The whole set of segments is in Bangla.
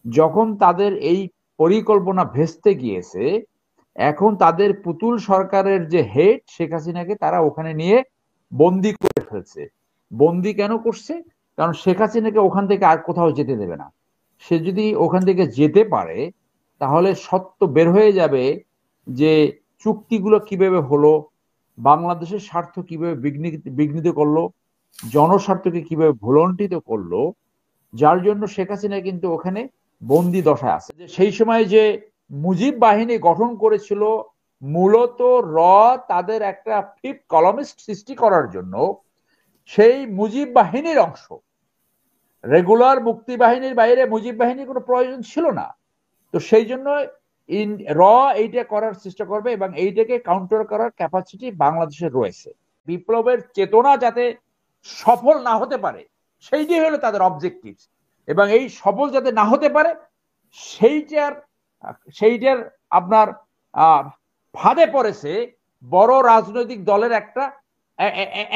যখন তাদের এই পরিকল্পনা ভেস্তে গিয়েছে, এখন তাদের পুতুল সরকারের যে হেড শেখ হাসিনাকে তারা ওখানে নিয়ে বন্দি করে ফেলছে। বন্দি কেন করছে? কারণ শেখ হাসিনাকে ওখান থেকে আর কোথাও যেতে দেবে না। সে যদি ওখান থেকে যেতে পারে, তাহলে সত্য বের হয়ে যাবে যে চুক্তিগুলো কিভাবে হলো, বাংলাদেশের স্বার্থ কিভাবে বিঘ্নিত করলো, জনস্বার্থকে কিভাবে ভুলণ্ঠিত করলো, যার জন্য শেখ হাসিনা কিন্তু ওখানে বন্দি দশায় আছে। যে সেই সময় যে মুজিব বাহিনী গঠন করেছিল, মূলত র তাদের একটা ফিফথ কলমিস্ট সৃষ্টি করার জন্য, সেই মুজিব বাহিনীর অংশ। রেগুলার মুক্তি বাহিনীর বাইরে মুজিব বাহিনীর কোনো প্রয়োজন ছিল না। তো সেই জন্য র এইটা করার চেষ্টা করবে এবং এইটাকে কাউন্টার করার ক্যাপাসিটি বাংলাদেশের রয়েছে। বিপ্লবের চেতনা যাতে সফল না হতে পারে, সেইটাই হলো তাদের অবজেক্টিভ। এবং এই সফল যাতে না হতে পারে, সেইটার সেইটার আপনার ফাঁদে পড়েছে বড় রাজনৈতিক দলের একটা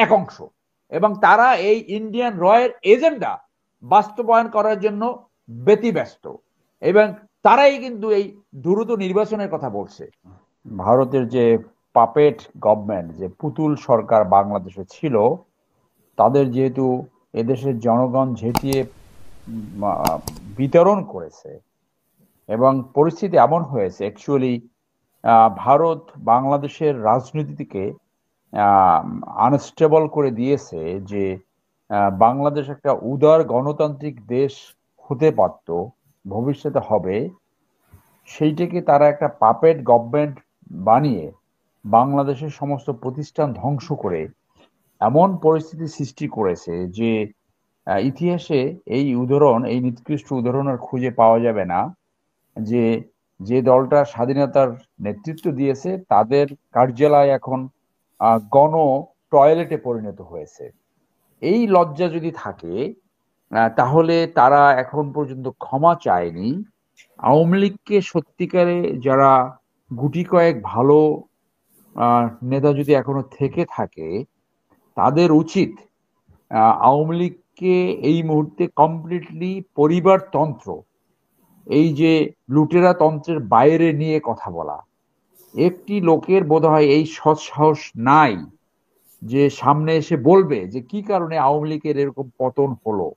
এক অংশ, এবং তারা এই ইন্ডিয়ান রয়ের এজেন্ডা বাস্তবায়ন করার জন্য ব্যতিব্যস্ত, এবং তারাই কিন্তু এই দ্রুত নির্বাচনের কথা বলছে। ভারতের যে পাপেট গভর্নমেন্ট, যে পুতুল সরকার বাংলাদেশে ছিল, তাদের যেহেতু এদেশের জনগণ ঝেঁটিয়ে বিতরণ করেছে, এবং পরিস্থিতি এমন হয়েছে অ্যাকচুয়ালি ভারত বাংলাদেশের রাজনীতিকে আনস্টেবল করে দিয়েছে, যে বাংলাদেশ একটা উদার গণতান্ত্রিক দেশ হতে পারত, ভবিষ্যতে হবে, সেইটাকে তারা একটা পাপেট গভর্নমেন্ট বানিয়ে বাংলাদেশের সমস্ত প্রতিষ্ঠান ধ্বংস করে এমন পরিস্থিতি সৃষ্টি করেছে যে ইতিহাসে এই নিকৃষ্ট উদাহরণ আর খুঁজে পাওয়া যাবে না, যে যে দলটা স্বাধীনতার নেতৃত্ব দিয়েছে তাদের কার্যালয় এখন গণ টয়লেটে পরিণত হয়েছে। এই লজ্জা যদি থাকে, তাহলে তারা এখন পর্যন্ত ক্ষমা চায়নি। আওয়ামী লীগকে সত্যিকারে যারা গুটি কয়েক ভালো নেতা যদি এখনো থেকে থাকে, তাদের উচিত আওয়ামী লীগকে এই মুহূর্তে কমপ্লিটলি পরিবারতন্ত্র, এই যে লুটেরা তন্ত্রের বাইরে নিয়ে কথা বলা। একটি লোকের বোধহয় এই সৎ সাহস নাই যে সামনে এসে বলবে যে কি কারণে আওয়ামী লীগের এরকম পতন হলো,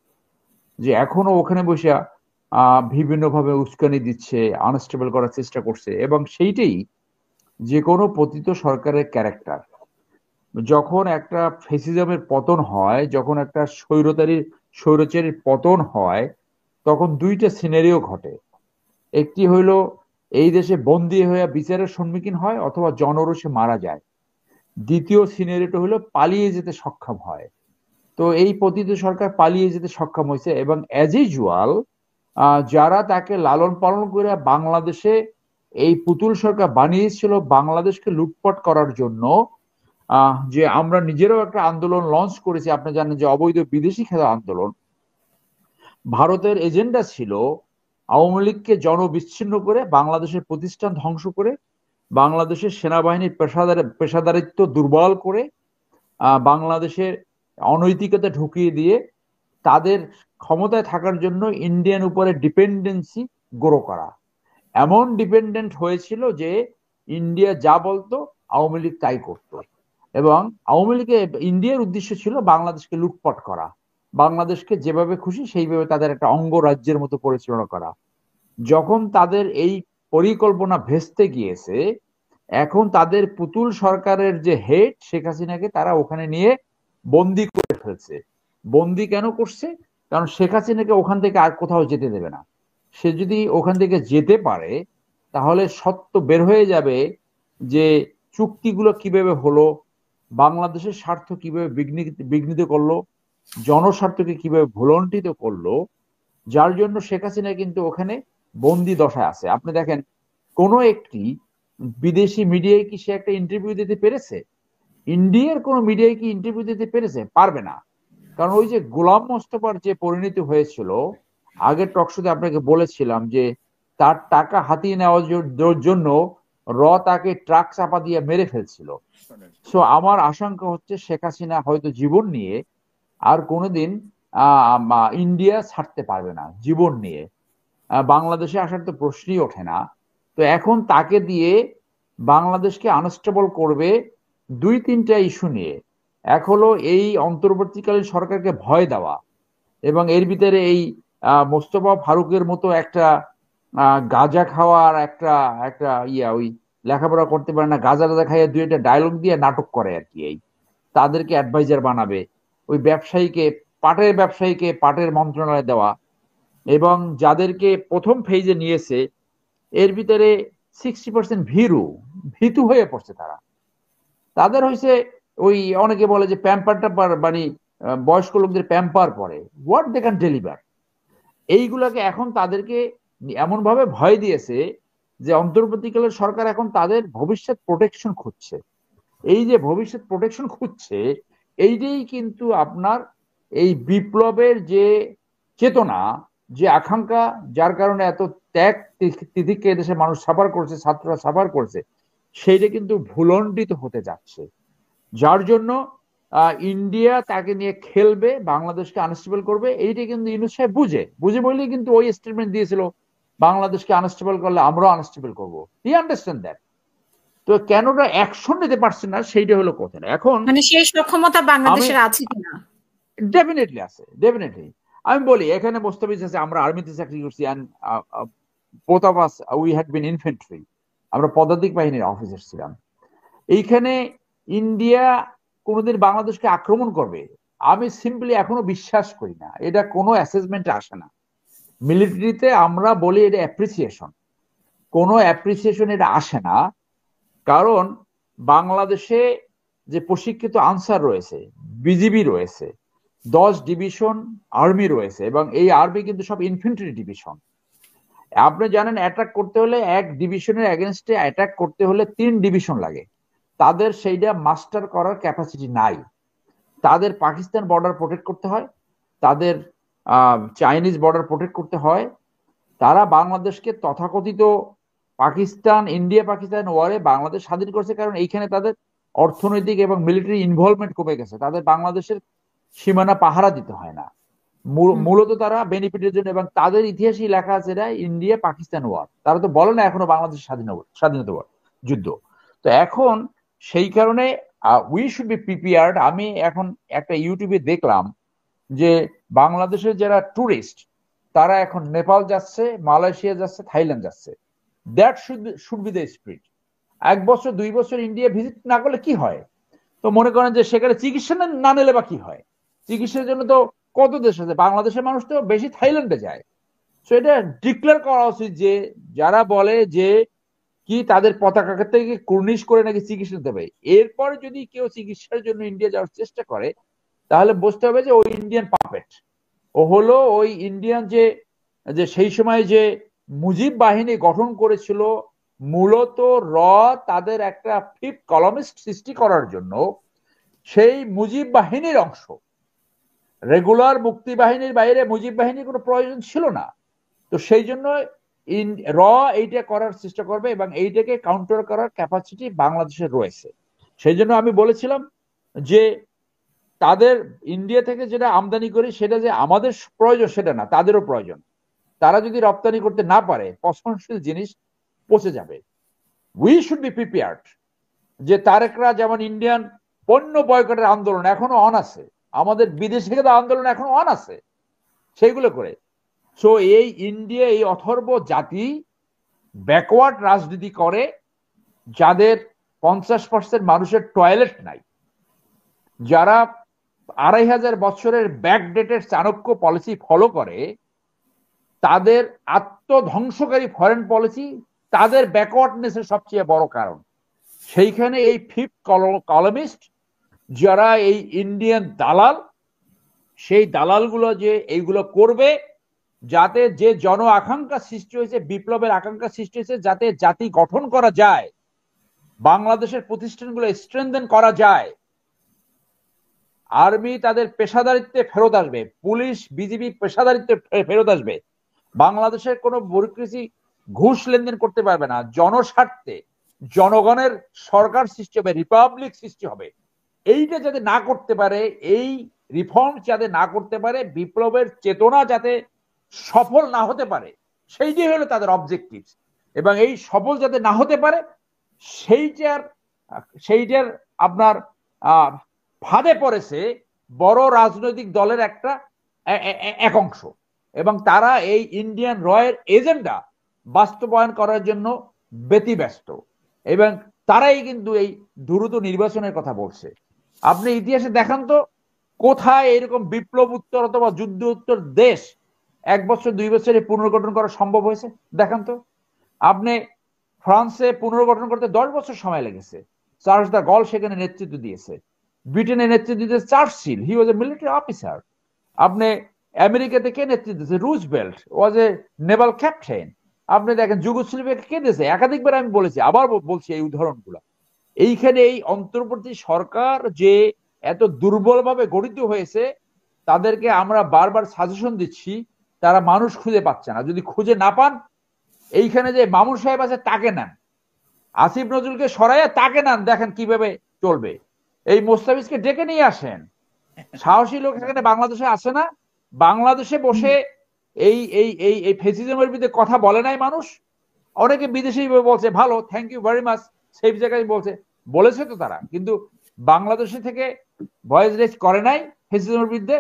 যে এখনো ওখানে বসে বিভিন্নভাবে উস্কানি দিচ্ছে, আনস্টেবল করার চেষ্টা করছে। এবং সেইটাই যে কোনো পতিত সরকারের ক্যারেক্টার। যখন একটা ফেসিজমের পতন হয়, যখন একটা স্বৈরাচারীর পতন হয়, তখন দুইটা সিনারিও ঘটে। একটি হইল এই দেশে বন্দী হয়ে বিচারের সম্মুখীন হয় অথবা জনরোষে মারা যায়। দ্বিতীয় সিনারিওটা হলো পালিয়ে যেতে সক্ষম হয়। তো এই পতিত সরকার পালিয়ে যেতে সক্ষম হয়েছে, এবং অ্যাজ ইউজুয়াল যারা তাকে লালন পালন করে বাংলাদেশে এই পুতুল সরকার বানিয়েছিল বাংলাদেশকে লুটপাট করার জন্য, যে আমরা নিজেরাও একটা আন্দোলন লঞ্চ করেছি, আপনি জানেন যে অবৈধ বিদেশি খেলা আন্দোলন। ভারতের এজেন্ডা ছিল আওয়ামী লীগকে জনবিচ্ছিন্ন করে বাংলাদেশের প্রতিষ্ঠান ধ্বংস করে, বাংলাদেশের সেনাবাহিনীর পেশাদারিত্ব দুর্বল করে, বাংলাদেশের অনৈতিকতা ঢুকিয়ে দিয়ে তাদের ক্ষমতায় থাকার জন্য ইন্ডিয়ান উপরে ডিপেন্ডেন্সি গ্রো করা। এমন ডিপেন্ডেন্ট হয়েছিল যে ইন্ডিয়া যা বলতো আওয়ামী লীগ তাই করত। এবং আওয়ামী লীগের ইন্ডিয়ার উদ্দেশ্য ছিল বাংলাদেশকে লুটপাট করা, বাংলাদেশকে যেভাবে খুশি সেইভাবে তাদের একটা অঙ্গরাজ্যের মতো পরিচালনা করা। যখন তাদের এই পরিকল্পনা ভেস্তে গিয়েছে, এখন তাদের পুতুল সরকারের যে হেড শেখ হাসিনাকে তারা ওখানে নিয়ে বন্দি করে ফেলছে। বন্দি কেন করছে? কারণ শেখ হাসিনাকে ওখান থেকে আর কোথাও যেতে দেবে না। সে যদি ওখান থেকে যেতে পারে, তাহলে সত্য বের হয়ে যাবে যে চুক্তিগুলো কিভাবে হলো, বাংলাদেশের স্বার্থ কিভাবে বিঘ্নিত করলো, জনস্বার্থকে কিভাবে ভুলণ্ঠিত করলো, যার জন্য শেখ হাসিনা কিন্তু ওখানে বন্দি দশায় আছে। আপনি দেখেন, কোন একটি বিদেশি মিডিয়ায় কি সে একটা ইন্টারভিউ দিতে পেরেছে? ইন্ডিয়ার কোন মিডিয়ায় কি ইন্টারভিউ দিতে পেরেছে? পারবে না। কারণ ওই যে গোলাম মোস্তফার যে পরিণতি হয়েছিল, আগের টকশোতে আপনাকে বলেছিলাম যে তার টাকা হাতিয়ে নেওয়ার জন্য র তাকে ট্রাক চাপা দিয়ে মেরে ফেলছিল। সো আমার আশঙ্কা হচ্ছে শেখ হাসিনা হয়তো জীবন নিয়ে আর কোনোদিন ইন্ডিয়া ছাড়তে পারবে না জীবন নিয়ে। বাংলাদেশে আসার তো প্রশ্নই ওঠে না। তো এখন তাকে দিয়ে বাংলাদেশকে আনস্টেবল করবে দুই তিনটা ইস্যু নিয়ে। এক হলো এই অন্তর্বর্তীকালীন সরকারকে ভয় দেওয়া, এবং এর ভিতরে এই মোস্তফা ফারুকের মতো একটা গাঁজা খাওয়ার একটা একটা ওই লেখাপড়া করতে পারে না, গাঁজা টাজা খাইয়ে দুই একটা ডায়লগ দিয়ে নাটক করে আর কি। এই তাদেরকে অ্যাডভাইজার বানাবে, ওই ব্যবসায়ীকে, পাটের ব্যবসায়ীকে পাটের মন্ত্রণালয়ে দেওয়া, এবং যাদেরকে প্রথম ফেজে নিয়েছে এর ভিতরে 60% ভীতু হয়ে পড়ছে তারা। তাদের হয়েছে ওই, অনেকে বলে যে প্যাম্পার ট্যাম্পার, মানে বয়স্ক লোকদের প্যাম্পার পরে, হোয়াট দে ক্যান ডেলিভার। এইগুলাকে এখন তাদেরকে এমন ভাবে ভয় দিয়েছে যে অন্তর্বর্তীকালের সরকার এখন তাদের ভবিষ্যৎ প্রোটেকশন খুঁজছে। এই যে ভবিষ্যৎ প্রোটেকশন খুঁজছে, এইটাই কিন্তু আপনার এই বিপ্লবের যে চেতনা, যে আকাঙ্ক্ষা, যার কারণে এত ত্যাগ তিতিক্ষা এদেশে মানুষ সাফার করছে, ছাত্ররা সাফার করছে, সেইটা কিন্তু ভুলণ্ডিত হতে যাচ্ছে। যার জন্য ইন্ডিয়া তাকে নিয়ে খেলবে, বাংলাদেশকে আনস্টেবল করবে। এইটা কিন্তু ইউনূস সাহেব বুঝে বুঝে বলেই কিন্তু ওই স্টেটমেন্ট দিয়েছিল, বাংলাদেশকে আনস্টেবল করলে আমরাও আনস্টেবল করবো। হি আন্ডারস্ট্যান্ড দ্যাট। তো কেন ওরা অ্যাকশন নিতে পারছে না, সেইটা হলো কথা। এখন মানে সেই সক্ষমতা আমি বাংলাদেশের আছে কিনা? ডেফিনেটলি আছে, ডেফিনেটলি। আমি বলি, এখানে মোস্তাফিজ আছে, আমরা আর্মিতে চাকরি করছি, both of us we had been infantry, আমরা পদাতিক বাহিনীর অফিসার ছিলাম। এইখানে ইন্ডিয়া কোনোদিন বাংলাদেশকে আক্রমণ করবে আমি সিম্পলি এখনো বিশ্বাস করি না, এটা কোনো অ্যাসেসমেন্টে আসে না। মিলিটারিতে আমরা বলি এটা অ্যাপ্রিসিয়েশন, কোনো অ্যাপ্রিসিয়েশন এটা আসে না। কারণ বাংলাদেশে যে প্রশিক্ষিত আনসার রয়েছে, বিজিবি রয়েছে, 10 ডিভিশন আর্মি রয়েছে, এবং এই আর্মি কিন্তু সব ইনফেন্ট্রি ডিভিশন। আপনি জানেন অ্যাটাক করতে হলে এক ডিভিশনের এগেনস্টে অ্যাটাক করতে হলে 3 ডিভিশন লাগে। তাদের সেইটা মাস্টার করার ক্যাপাসিটি নাই। তাদের পাকিস্তান বর্ডার প্রোটেক্ট করতে হয়, তাদের চাইনিজ বর্ডার প্রোটেক্ট করতে হয়। তারা বাংলাদেশকে তথাকথিত পাকিস্তান, ইন্ডিয়া পাকিস্তান ওয়ারে বাংলাদেশ স্বাধীন করছে, কারণ এইখানে তাদের অর্থনৈতিক এবং মিলিটারি ইনভলভমেন্ট কমে গেছে, তাদের বাংলাদেশের সীমানা পাহারা দিতে হয় না। মূলত তারা বেনিফিটের জন্য, এবং তাদের ইতিহাসই লেখা আছে এটা ইন্ডিয়া পাকিস্তান ওয়ার। তারা তো বলে না এখনো বাংলাদেশ স্বাধীনতা যুদ্ধ। তো এখন সেই কারণে উই শুড বি প্রিপেয়ার্ড। আমি এখন একটা ইউটিউবে দেখলাম যে বাংলাদেশের যারা টুরিস্ট, তারা এখন নেপাল যাচ্ছে, মালয়েশিয়া যাচ্ছে, থাইল্যান্ড যাচ্ছে। That should be the spirit. 1 বছর 2 বছর ইন্ডিয়া ভিজিট না করলে কি হয়? তো মনে করেন যে সেখানে চিকিৎসা না নিলে বা কি হয়? চিকিৎসার জন্য তো কত দেশ আছে, বাংলাদেশের মানুষ তো বেশি থাইল্যান্ডে যায়। তো এটা ডিক্লেয়ার করা উচিত যে যারা বলে যে কি তাদের পতাকা থেকে কুর্নিশ করে নাকি চিকিৎসা দেবে, এরপরে যদি কেউ চিকিৎসার জন্য ইন্ডিয়া যাওয়ার চেষ্টা করে, তাহলে বুঝতে হবে যে ওই ইন্ডিয়ান পাপেট। ও হলো ওই ইন্ডিয়ান যে যে সেই সময় যে মুজিব বাহিনী গঠন করেছিল, মূলত তাদের একটা ফিফথ কলমিস্ট সৃষ্টি করার জন্য সেই মুজিব বাহিনীর অংশ। রেগুলার মুক্তি বাহিনীর বাইরে মুজিব বাহিনীর কোনো প্রয়োজন ছিল না। তো সেই জন্য এইটা করার চেষ্টা করবে, এবং এইটাকে কাউন্টার করার ক্যাপাসিটি বাংলাদেশের রয়েছে। সেই জন্য আমি বলেছিলাম যে তাদের ইন্ডিয়া থেকে যেটা আমদানি করি সেটা যে আমাদের প্রয়োজন সেটা না, তাদেরও প্রয়োজন। তারা যদি রপ্তানি করতে না পারে, পচনশীল জিনিস পচে যাবে। We should be prepared. যে তারেকরা যেমন ইন্ডিয়ান পণ্য বয়কটের আন্দোলন এখনো অন আছে, আমাদের বিদেশি আন্দোলন এখনো অন আছে, সেইগুলো করে। সো এই ইন্ডিয়া, এই অথর্ব জাতি ব্যাকওয়ার্ড রাজনীতি করে, যাদের 50% মানুষের টয়লেট নাই, যারা 2500 বছরের ব্যাকডেটেড চাণক্য পলিসি ফলো করে, তাদের আত্মধ্বংসকারী ফরেন পলিসি তাদের ব্যাকওয়ার্ডনেসের সবচেয়ে বড় কারণ। সেইখানে এই ফিফথ কলমিস্ট যারা এই ইন্ডিয়ান দালাল, সেই দালালগুলো যে এইগুলো করবে যাতে যে জন আকাঙ্ক্ষা সৃষ্টি হয়েছে, বিপ্লবের আকাঙ্ক্ষা সৃষ্টি হয়েছে, যাতে জাতি গঠন করা যায়, বাংলাদেশের প্রতিষ্ঠানগুলো স্ট্রেনথেন করা যায়, আর্মি তাদের পেশাদারিত্বে ফেরত আসবে, পুলিশ বিজিবি পেশাদারিত্বে ফেরত আসবে, বাংলাদেশের কোনো ব্যুরোক্রেসি ঘুষ লেনদেন করতে পারবে না, জনস্বার্থে জনগণের সরকার সৃষ্টি হবে, রিপাবলিক সৃষ্টি হবে। এইটা যাতে না করতে পারে, এই রিফর্ম যাতে না করতে পারে, বিপ্লবের চেতনা যাতে সফল না হতে পারে, সেইটাই হলো তাদের অবজেক্টিভ। এবং এই সফল যাতে না হতে পারে সেইটার সেইটার আপনার ফাঁদে পড়েছে বড় রাজনৈতিক দলের একটা এক অংশ, এবং তারা এই ইন্ডিয়ান রয়ের এজেন্ডা বাস্তবায়ন করার জন্য ব্যতিব্যস্ত, এবং তারাই কিন্তু এই দ্রুত নির্বাচনের কথা বলছে। আপনি ইতিহাসে দেখান তো কোথায় এরকম বিপ্লব উত্তর অথবা যুদ্ধ উত্তর দেশ 1 বছর 2 বছরে পুনর্গঠন করা সম্ভব হয়েছে? দেখান তো। আপনি ফ্রান্সে পুনর্গঠন করতে 10 বছর সময় লেগেছে, চার্লস দা গল সেখানে নেতৃত্ব দিয়েছে। ব্রিটেনে নেতৃত্ব দিয়েছে চার্চিল, হি ওয়াজ এ মিলিটারি অফিসার। আপনি আমেরিকাতে কে নেতৃত্ব দিয়েছে? রুজভেল্ট ওয়াজ এ নেভাল ক্যাপ্টেন। আপনি দেখেন যুগোস্লাভিয়াকে কে দিয়েছে? একাধিকবার আমি বলেছি, আবার বলছি এই উদাহরণগুলো। এইখানে এই অন্তর্বর্তী সরকার যে এত দুর্বলভাবে গঠিত হয়েছে, তাদেরকে আমরা বারবার সাজেশন দিচ্ছি, তারা মানুষ খুঁজে পাচ্ছে না। যদি খুঁজে না পান, এইখানে যে মামুন সাহেব আছে তাকে নেন, আসিফ নজরুলকে সরাইয়া তাকে নেন, দেখেন কিভাবে চলবে। এই মোস্তাফিজকে ডেকে নিয়ে আসেন, সাহসী লোক এখানে বাংলাদেশে আসে না? বাংলাদেশে বসে এই এই এই এই ফেসিজমের বিরুদ্ধে কথা বলে নাই মানুষ? অনেকে বিদেশি বলছে ভালো, থ্যাংক ইউ ভেরি মাচ, সেই জায়গায় বলেছে তো তারা, কিন্তু বাংলাদেশে থেকে ভয়েস রেজ করে নাই ফেসিজমের বিরুদ্ধে।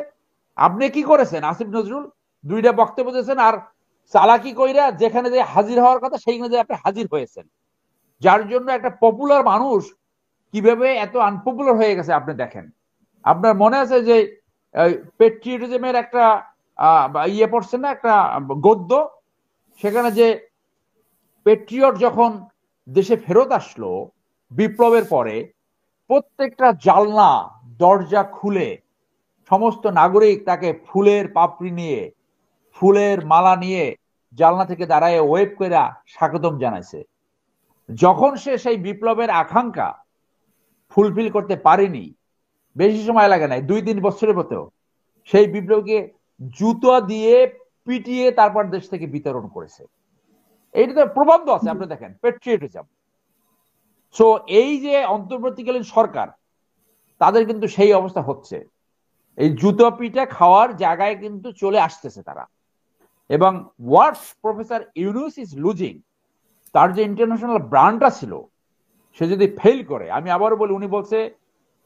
আপনি কি করেছেন? আসিফ নজরুল 2টা বক্তব্য দিয়েছেন, আর চালাকি কইরা যেখানে যে হাজির হওয়ার কথা সেইখানে যে আপনি হাজির হয়েছেন, যার জন্য একটা পপুলার মানুষ কিভাবে এত আনপপুলার হয়ে গেছে আপনি দেখেন। আপনার মনে আছে যে পেট্রিয়টিজমের একটা ইয়ে পড়ছেন না, একটা গদ্য, সেখানে যে পেট্রিয়ট যখন দেশে ফেরত আসলো বিপ্লবের পরে, প্রত্যেকটা জানলা দরজা খুলে সমস্ত নাগরিক তাকে ফুলের পাপড়ি নিয়ে, ফুলের মালা নিয়ে জানলা থেকে দাঁড়ায় ওয়েব করে স্বাগতম জানাইছে। যখন সে সেই বিপ্লবের আকাঙ্ক্ষা ফুলফিল করতে পারেনি, বেশি সময় লাগে নাই, 2-3 বছরের মতো, সেই বিপ্লবকে জুতো দিয়ে পিটিয়ে তারপর দেশ থেকে বিতরণ করেছে। এইটা তো প্রবন্ধ আছে, আপনি দেখেন, পেট্রিয়টিজম। সো এই যে অন্তর্বর্তীকালীন সরকার, তাদের কিন্তু সেই অবস্থা হচ্ছে, এই জুতো পিঠা খাওয়ার জায়গায় কিন্তু চলে আসতেছে তারা। এবং ওয়ার্স প্রফেসর ইউনুস ইজ লুজিং, তার যে ইন্টারন্যাশনাল ব্র্যান্ডটা ছিল, সে যদি ফেল করে, আমি আবারও বলি, উনি বলছে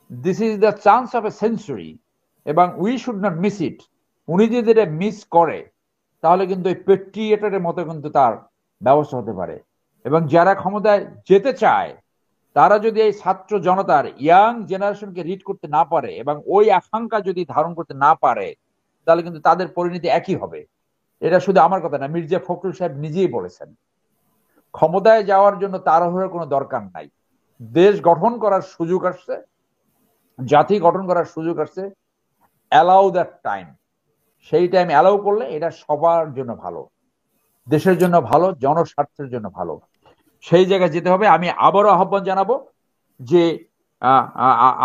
this is the chance of a century এবং we should not miss it. উনি যদি এটা মিস করে তাহলে কিন্তু এই পেট্রিয়েটারের মতো কিন্তু তার ব্যবস্থা হতে পারে। এবং যারা ক্ষমতায় যেতে চায় তারা যদি এই ছাত্র জনতার ইয়াং জেনারেশনকে রিড করতে না পারে এবং ওই আকাঙ্ক্ষা যদি ধারণ করতে না পারে, তাহলে কিন্তু তাদের পরিণতি একই হবে। এটা শুধু আমার কথা না, মির্জা ফখরুল সাহেব নিজেই বলেছেন, ক্ষমতায় যাওয়ার জন্য তাড়াহুড়োর কোনো দরকার নাই। দেশ গঠন করার সুযোগ আসছে, জাতি গঠন করার সুযোগ আসছে, অ্যালাউ দ্যাট টাইম। সেই টাইম অ্যালাউ করলে এটা সবার জন্য ভালো, দেশের জন্য ভালো, জনস্বার্থের জন্য ভালো। সেই জায়গায় যেতে হবে। আমি আবারও আহ্বান জানাবো যে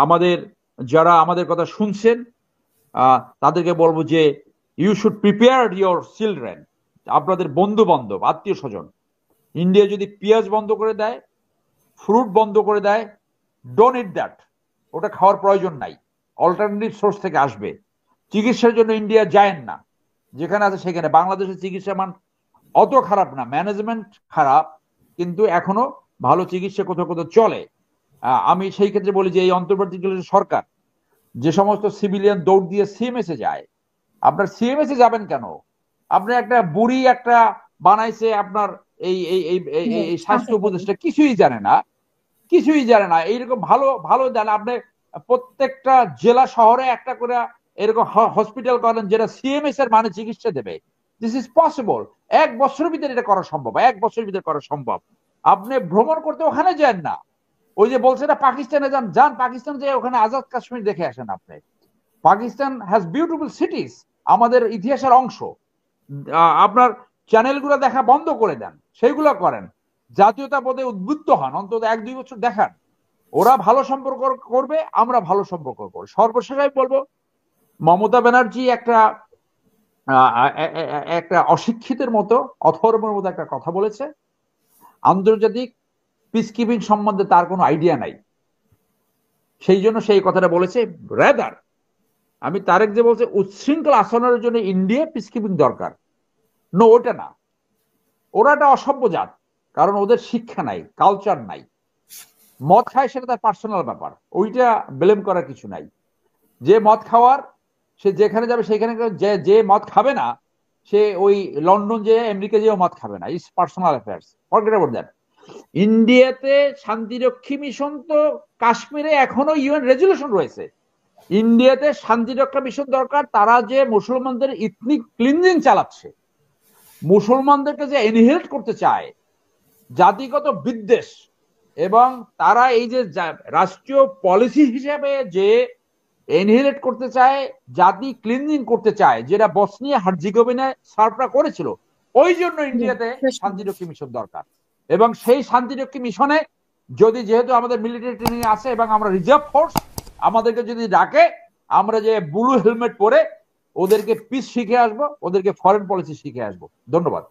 আমাদের যারা আমাদের কথা শুনছেন তাদেরকে বলবো যে you should prepare your children, আপনাদের বন্ধু বান্ধব আত্মীয় স্বজন। ইন্ডিয়া যদি পেঁয়াজ বন্ধ করে দেয়, ফ্রুট বন্ধ করে দেয়, ডোন্ট ইট দ্যাট, ওটা খাওয়ার প্রয়োজন নাই, অল্টারনেটিভ সোর্স থেকে আসবে। চিকিৎসার জন্য ইন্ডিয়া যায়েন না, যেখানে আছে সেখানে। বাংলাদেশের চিকিৎসা মান অত খারাপ না, ম্যানেজমেন্ট খারাপ, কিন্তু এখনো ভালো চিকিৎসা কোথাও কোথাও চলে। আমি সেই ক্ষেত্রে বলি যে এই অন্তর্বর্তীকালীন সরকার যে সমস্ত সিভিলিয়ান দৌড় দিয়ে সিএমএস এ যায়, আপনার সিএমএস এ যাবেন কেন? আপনি একটা বুড়ি একটা বানাইছে আপনার এই এই এই স্বাস্থ্য উপদেষ্টা, কিছুই জানে না, কিছুই জানে না। এইরকম ভালো ভালো জানে, আপনি প্রত্যেকটা জেলা শহরে একটা করে এরকম হসপিটাল করেন যেটা সিএমএস এর মানে চিকিৎসা দেবে। This is possible. 1 বছরের ভিতরে এটা করা সম্ভব, 1 বছরের ভিতরে করা সম্ভব। আপনি ভ্রমণ করতে ওখানে যান না, ওই যে বলছে না পাকিস্তানে যান, যান পাকিস্তান, যে ওখানে আজাদ কাশ্মীর দেখে আসেন আপনি। পাকিস্তান হ্যাজ বিউটিফুল সিটিজ, আমাদের ইতিহাসের অংশ। আপনার চ্যানেলগুলো দেখা বন্ধ করে দেন, সেইগুলো করেন, জাতীয়তাবোধে উদ্বুদ্ধ হন, অন্তত 1-2 বছর দেখান। ওরা ভালো সম্পর্ক করবে, আমরা ভালো সম্পর্ক করবো। সর্বশেষ আমি বলবো, মমতা ব্যানার্জি একটা একটা অশিক্ষিতের মতো, অথর্বের মতো একটা কথা বলেছে। আন্তর্জাতিক পিস কিপিং সম্বন্ধে তার কোনো আইডিয়া নাই, সেই জন্য সেই কথাটা বলেছে। রেদার আমি তারেক যে বলছে উচ্ছৃঙ্খল আচরণের জন্য ইন্ডিয়া পিস কিপিং দরকার, নো, ওটা না। ওরা একটা অসভ্য জাত, কারণ ওদের শিক্ষা নাই, কালচার নাই। মদ খায় সেটা তার পার্সোনাল ব্যাপার, ওইটা ব্লেম করার কিছু নাই। যে মদ খাওয়ার, সে যেখানে যাবে সেখানে, যে যে মদ খাবে না সে ওই লন্ডন যে আমেরিকা যেও মদ খাবে না, it's personal affairs, forget about that. ইন্ডিয়াতে শান্তিরক্ষী মিশন তো, কাশ্মীরে এখনো ইউএন রেজুলেশন রয়েছে। ইন্ডিয়াতে শান্তিরক্ষা মিশন দরকার, তারা যে মুসলমানদের ইথনিক ক্লিনজিং চালাচ্ছে, মুসলমানদেরকে যে এনহেল্ট করতে চায়, জাতিগত বিদ্বেষ, এবং তারা এই যে রাষ্ট্রীয় পলিসি হিসেবে যে এনহিলেট করতে চায়, জাতি ক্লিনজিং করতে চায়, যেটা বসনিয়া হার্জিগোভিনায় সার্বরা করেছিল। ওই জন্য ইন্ডিয়াতে শান্তিরক্ষী মিশন দরকার। এবং সেই শান্তিরক্ষী মিশনে যদি, যেহেতু আমাদের মিলিটারি ট্রেনিং আছে এবং আমরা রিজার্ভ ফোর্স, আমাদেরকে যদি ডাকে, আমরা যে ব্লু হেলমেট পরে ওদেরকে পিস শিখে আসবো, ওদেরকে ফরেন পলিসি শিখে আসবো। ধন্যবাদ।